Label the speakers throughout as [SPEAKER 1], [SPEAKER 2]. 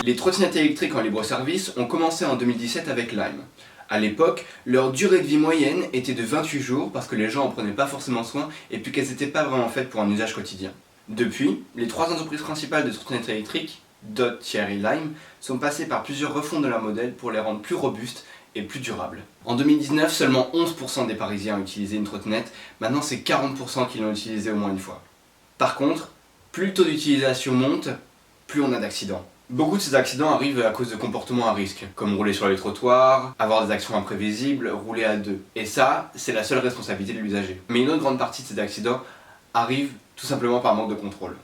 [SPEAKER 1] Les trottinettes électriques en libre-service ont commencé en 2017 avec Lime. A l'époque, leur durée de vie moyenne était de 28 jours parce que les gens en prenaient pas forcément soin et puis qu'elles n'étaient pas vraiment faites pour un usage quotidien. Depuis, les trois entreprises principales de trottinettes électriques, Dott, Thierry et Lime, sont passées par plusieurs refontes de leur modèle pour les rendre plus robustes et plus durables. En 2019, seulement 11% des Parisiens utilisaient une trottinette, maintenant c'est 40% qui l'ont utilisée au moins une fois. Par contre, plus le taux d'utilisation monte, plus on a d'accidents. Beaucoup de ces accidents arrivent à cause de comportements à risque, comme rouler sur les trottoirs, avoir des actions imprévisibles, rouler à deux. Et ça, c'est la seule responsabilité de l'usager. Mais une autre grande partie de ces accidents arrivent tout simplement par manque de contrôle.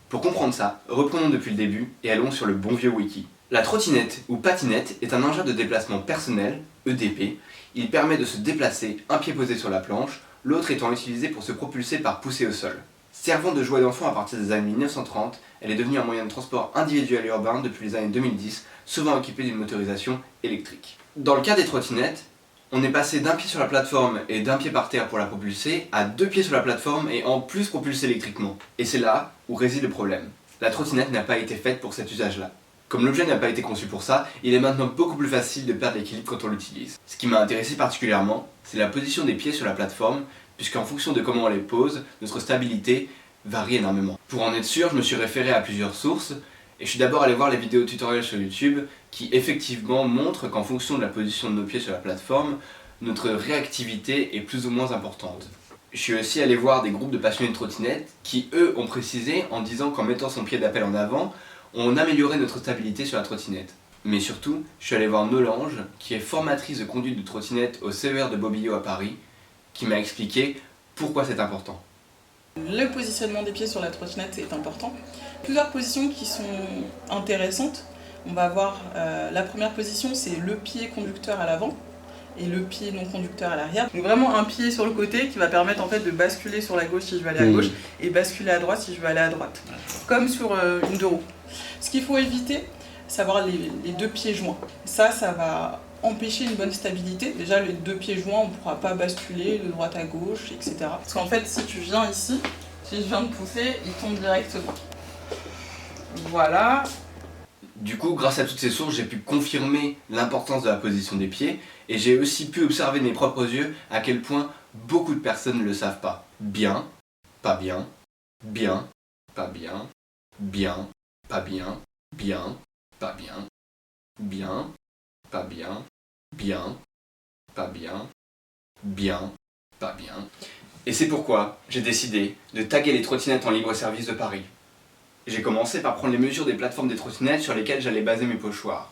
[SPEAKER 1] Pour comprendre ça, reprenons depuis le début et allons sur le bon vieux wiki. La trottinette ou patinette est un engin de déplacement personnel, EDP. Il permet de se déplacer, un pied posé sur la planche, l'autre étant utilisé pour se propulser par poussée au sol. Servant de jouet d'enfant à partir des années 1930, elle est devenue un moyen de transport individuel et urbain depuis les années 2010, souvent équipée d'une motorisation électrique. Dans le cas des trottinettes, on est passé d'un pied sur la plateforme et d'un pied par terre pour la propulser, à 2 pieds sur la plateforme et en plus propulsée électriquement. Et c'est là où réside le problème. La trottinette n'a pas été faite pour cet usage-là. Comme l'objet n'a pas été conçu pour ça, il est maintenant beaucoup plus facile de perdre l'équilibre quand on l'utilise. Ce qui m'a intéressé particulièrement, c'est la position des pieds sur la plateforme, puisqu'en fonction de comment on les pose, notre stabilité varie énormément. Pour en être sûr, je me suis référé à plusieurs sources, et je suis d'abord allé voir les vidéos tutoriels sur YouTube qui effectivement montrent qu'en fonction de la position de nos pieds sur la plateforme, notre réactivité est plus ou moins importante. Je suis aussi allé voir des groupes de passionnés de trottinettes qui, eux, ont précisé en disant qu'en mettant son pied d'appel en avant, on améliorait notre stabilité sur la trottinette. Mais surtout, je suis allé voir Nolange, qui est formatrice de conduite de trottinette au CER de Bobillot à Paris, qui m'a expliqué pourquoi c'est important.
[SPEAKER 2] Le positionnement des pieds sur la trottinette est important. Plusieurs positions qui sont intéressantes. On va voir la première position, c'est le pied conducteur à l'avant et le pied non conducteur à l'arrière. Donc vraiment un pied sur le côté qui va permettre en fait de basculer sur la gauche si je veux aller à gauche et basculer à droite si je veux aller à droite. Comme sur une deux roues. Ce qu'il faut éviter, c'est avoir les deux pieds joints. Ça va empêcher une bonne stabilité. Déjà, les deux pieds joints, on ne pourra pas basculer de droite à gauche, etc. Parce qu'en fait, si tu viens ici, si je viens de pousser, il tombe directement. Voilà.
[SPEAKER 1] Du coup, grâce à toutes ces sources, j'ai pu confirmer l'importance de la position des pieds et j'ai aussi pu observer de mes propres yeux à quel point beaucoup de personnes ne le savent pas. Bien, pas bien, bien, pas bien, bien, pas bien, bien, pas bien, bien, pas bien, bien, pas bien, bien, pas bien. Et c'est pourquoi j'ai décidé de taguer les trottinettes en libre-service de Paris. J'ai commencé par prendre les mesures des plateformes des trottinettes sur lesquelles j'allais baser mes pochoirs.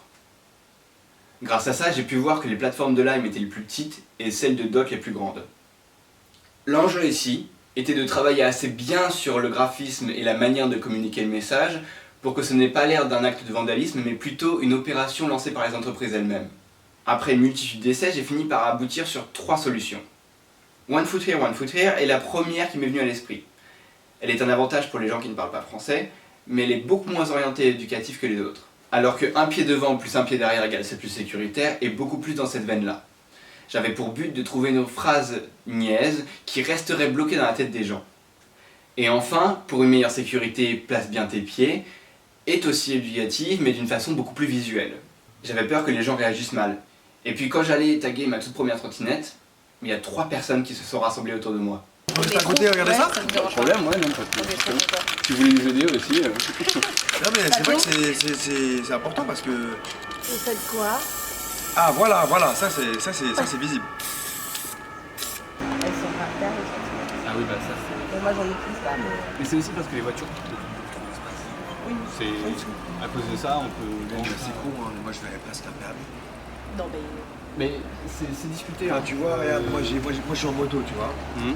[SPEAKER 1] Grâce à ça, j'ai pu voir que les plateformes de Lime étaient les plus petites et celles de Dott les plus grandes. L'enjeu ici était de travailler assez bien sur le graphisme et la manière de communiquer le message pour que ce n'ait pas l'air d'un acte de vandalisme, mais plutôt une opération lancée par les entreprises elles-mêmes. Après une multitude d'essais, j'ai fini par aboutir sur 3 solutions. One Foot Here est la première qui m'est venue à l'esprit. Elle est un avantage pour les gens qui ne parlent pas français, mais elle est beaucoup moins orientée et éducative que les autres. Alors que un pied devant plus un pied derrière égale c'est plus sécuritaire, et beaucoup plus dans cette veine-là. J'avais pour but de trouver une phrase niaise qui resterait bloquée dans la tête des gens. Et enfin, pour une meilleure sécurité, place bien tes pieds, est aussi éducative, mais d'une façon beaucoup plus visuelle. J'avais peur que les gens réagissent mal. Et puis quand j'allais taguer ma toute première trottinette, il y a 3 personnes qui se sont rassemblées autour de moi.
[SPEAKER 3] On peut à côté, regardez ça.
[SPEAKER 1] Pas de problème, ouais, non, pas de problème. Si vous voulez nous aider aussi.
[SPEAKER 3] Non mais c'est vrai que c'est important parce que...
[SPEAKER 4] Vous faites quoi?
[SPEAKER 3] Ah voilà, ça c'est visible.
[SPEAKER 4] Elles sont par terre, les trottinettes.
[SPEAKER 1] Ah oui, bah ça c'est...
[SPEAKER 4] Mais moi j'en utilise pas, mais...
[SPEAKER 1] Mais c'est aussi parce que les voitures quittent trop d'espace.
[SPEAKER 4] Oui.
[SPEAKER 1] C'est... À cause de ça, on peut...
[SPEAKER 3] Bon, c'est con, hein, mais moi je verrais presque un permis.
[SPEAKER 4] Non mais...
[SPEAKER 1] Mais c'est discuté.
[SPEAKER 3] Enfin, tu vois, regarde, moi je suis en moto, tu vois.
[SPEAKER 1] Mhm.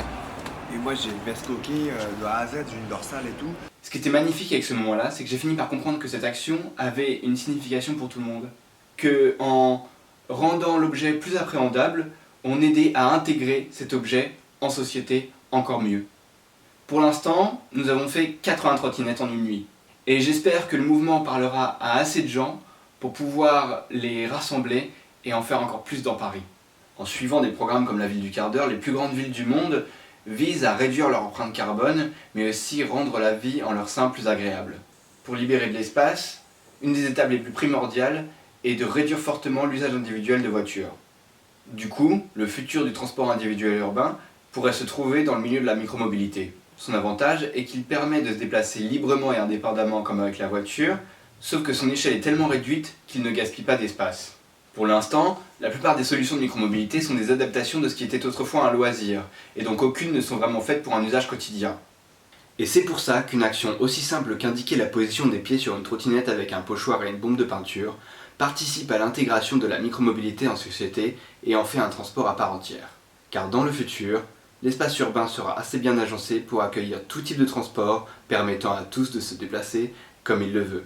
[SPEAKER 3] Et moi j'ai une veste coquille de A à Z, j'ai une dorsale et tout.
[SPEAKER 1] Ce qui était magnifique avec ce moment-là, c'est que j'ai fini par comprendre que cette action avait une signification pour tout le monde. Que en rendant l'objet plus appréhendable, on aidait à intégrer cet objet en société encore mieux. Pour l'instant, nous avons fait 80 trottinettes en une nuit. Et j'espère que le mouvement parlera à assez de gens pour pouvoir les rassembler et en faire encore plus dans Paris. En suivant des programmes comme la ville du quart d'heure, les plus grandes villes du monde visent à réduire leur empreinte carbone, mais aussi rendre la vie en leur sein plus agréable. Pour libérer de l'espace, Une des étapes les plus primordiales est de réduire fortement l'usage individuel de voitures. Du coup, le futur du transport individuel urbain pourrait se trouver dans le milieu de la micromobilité. Son avantage est qu'il permet de se déplacer librement et indépendamment comme avec la voiture, sauf que son échelle est tellement réduite qu'il ne gaspille pas d'espace. Pour l'instant, la plupart des solutions de micromobilité sont des adaptations de ce qui était autrefois un loisir, et donc aucune ne sont vraiment faites pour un usage quotidien. Et c'est pour ça qu'une action aussi simple qu'indiquer la position des pieds sur une trottinette avec un pochoir et une bombe de peinture participe à l'intégration de la micromobilité en société et en fait un transport à part entière. Car dans le futur, l'espace urbain sera assez bien agencé pour accueillir tout type de transport permettant à tous de se déplacer comme il le veut.